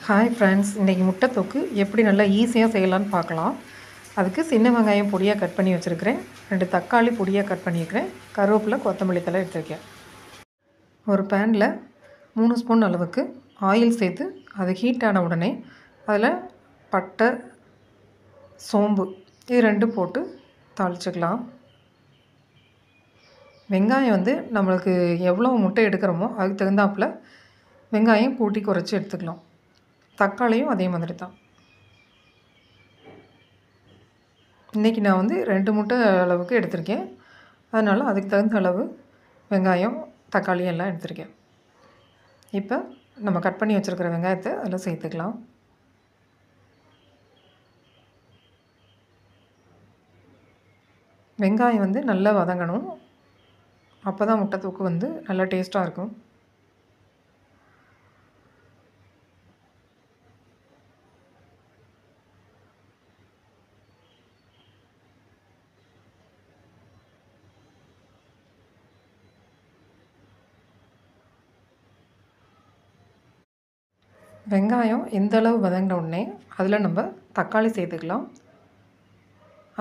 Hi friends, இன்றைக்கி முட்டை தொக்கு எப்படி நல்லா ஈஸியாக செய்யலான்னு பார்க்கலாம். அதுக்கு சின்ன வெங்காயம் பொடியாக கட் பண்ணி வச்சுருக்கிறேன், 2 தக்காளி பொடியாக கட் பண்ணியிருக்கிறேன், கருவேப்பிலை, கொத்தமல்லி தழை எடுத்துருக்கேன். ஒரு பேனில் 3 ஸ்பூன் அளவுக்கு ஆயில் சேர்த்து அது ஹீட் ஆன உடனே அதில் பட்டை, சோம்பு இது 2 போட்டு தாளிச்சுக்கலாம். வெங்காயம் நம்மளுக்கு எவ்வளோ முட்டை எடுக்கிறோமோ அதுக்கு தகுந்தாப்பில் வெங்காயம் கூட்டி குறைச்சி எடுத்துக்கலாம். தக்காளியும் அதே மாதிரி தான். இன்றைக்கி நான் 2 முட்டை அளவுக்கு எடுத்திருக்கேன், அதனால் அதுக்கு தகுந்த அளவு வெங்காயம், தக்காளி எல்லாம் எடுத்திருக்கேன். இப்போ நம்ம கட் பண்ணி வச்சுருக்கிற வெங்காயத்தை அதில் சேர்த்துக்கலாம். வெங்காயம் நல்லா வதங்கணும், அப்போ தான் முட்டை தொக்கு நல்லா டேஸ்ட்டாக இருக்கும். வெங்காயம் இந்த அளவு வதங்கின உடனே அதில் நம்ம தக்காளி சேர்த்துக்கலாம்.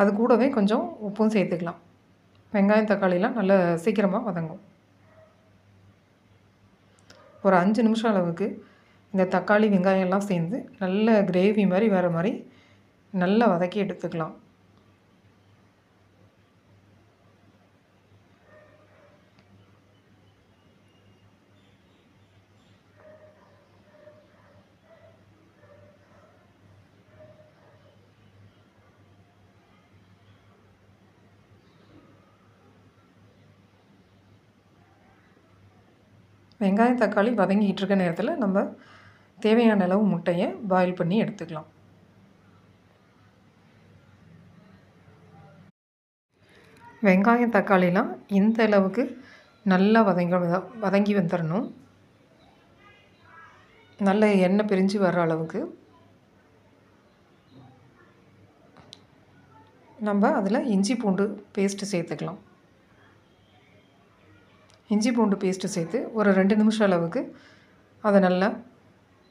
அது கூடவே கொஞ்சம் உப்பும் சேர்த்துக்கலாம். வெங்காயம் தக்காளிலாம் நல்லா சீக்கிரமாக வதங்கும். ஒரு 5 நிமிஷம் அளவுக்கு இந்த தக்காளி வெங்காயம் எல்லாம் சேர்ந்து நல்ல கிரேவி மாதிரி வர மாதிரி நல்லா வதக்கி எடுத்துக்கலாம். வெங்காயம் தக்காளி வதங்கிட்டு இருக்க நேரத்தில் நம்ம தேவையான அளவு முட்டையை பாயில் பண்ணி எடுத்துக்கலாம். வெங்காயம் தக்காளிலாம் இந்த அளவுக்கு நல்லா வதங்கி வந்துடணும். நல்ல எண்ணெய் பிரிஞ்சு வர்ற அளவுக்கு நம்ம அதில் இஞ்சி பூண்டு பேஸ்ட்டு சேர்த்துக்கலாம். இஞ்சி பூண்டு பேஸ்ட்டு சேர்த்து ஒரு 2 நிமிஷம் அளவுக்கு அதை நல்லா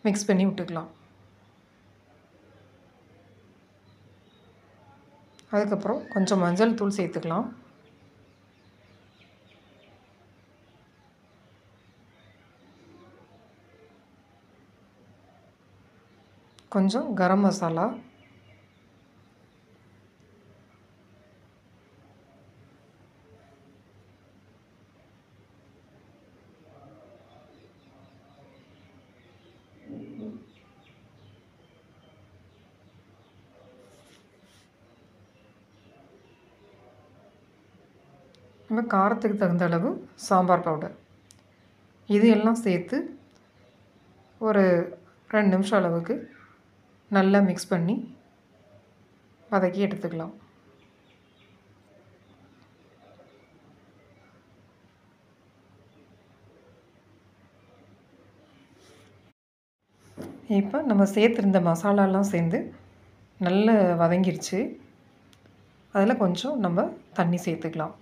மிக்ஸ் பண்ணி விட்டுக்கலாம். அதுக்கப்புறம் கொஞ்சம் மஞ்சள் தூள் சேர்த்துக்கலாம். கொஞ்சம் கரம் மசாலா, நம்ம காரத்துக்கு தகுந்த அளவு சாம்பார் பவுடர், இது எல்லாம் சேர்த்து ஒரு 2 நிமிஷம் அளவுக்கு நல்லா மிக்ஸ் பண்ணி வதக்கி எடுத்துக்கலாம். இப்போ நம்ம சேர்த்துருந்த மசாலாலாம் சேர்ந்து நல்லா வதங்கிருச்சு. அதில் கொஞ்சம் நம்ம தண்ணி சேர்த்துக்கலாம்.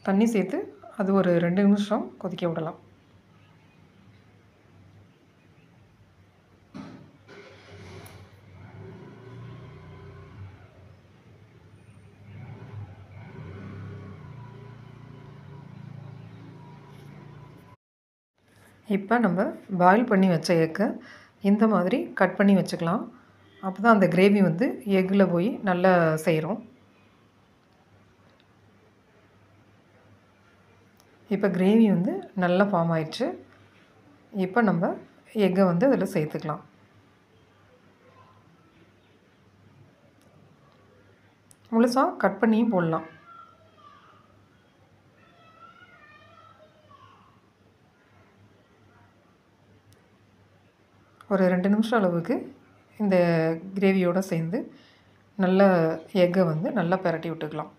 தண்ணி சேர்த்து அது ஒரு 2 நிமிஷம் கொதிக்க விடலாம். இப்போ நம்ம பாயில் பண்ணி வச்ச எக்கை இந்த மாதிரி கட் பண்ணி வச்சுக்கலாம். அப்போ தான் அந்த கிரேவி எக்கில் போய் நல்லா செய்கிறோம். இப்போ கிரேவி நல்லா ஃபார்ம் ஆயிடுச்சு. இப்போ நம்ம எக்கை அதில் சேர்த்துக்கலாம். முழுசாக கட் பண்ணியும் போடலாம். ஒரு 2 நிமிஷம் அளவுக்கு இந்த கிரேவியோடு சேர்ந்து நல்லா எக்கை நல்லா பிரட்டி விட்டுக்கலாம்.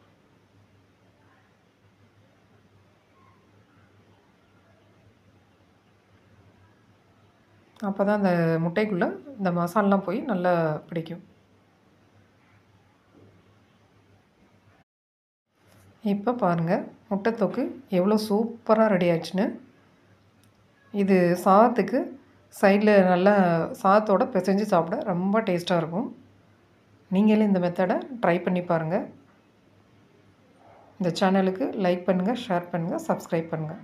அப்போ தான் அந்த முட்டைக்குள்ளே இந்த மசாலாலாம் போய் நல்லா பிடிக்கும். இப்போ பாருங்கள், முட்டை தொக்கு எவ்வளோ சூப்பராக ரெடி ஆச்சுன்னு. இது சாதத்துக்கு சைடில் நல்லா சாதத்தோடு பிசைஞ்சு சாப்பிட ரொம்ப டேஸ்ட்டாக இருக்கும். நீங்களும் இந்த மெத்தடை ட்ரை பண்ணி பாருங்கள். இந்த சேனலுக்கு லைக் பண்ணுங்கள், ஷேர் பண்ணுங்கள், சப்ஸ்கிரைப் பண்ணுங்கள்.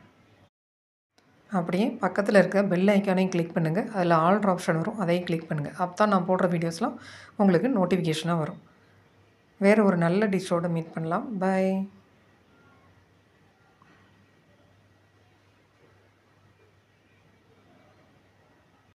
அப்படியே பக்கத்தில் இருக்க பெல் ஐக்கானையும் கிளிக் பண்ணுங்கள். அதில் ஆல் ஆப்ஷன் வரும், அதையும் கிளிக் பண்ணுங்கள். அப்போ தான் நான் போடுற வீடியோஸ்லாம் உங்களுக்கு நோட்டிஃபிகேஷனாக வரும். வேறு ஒரு நல்ல டிஷ்ஷோடு மீட் பண்ணலாம். பை.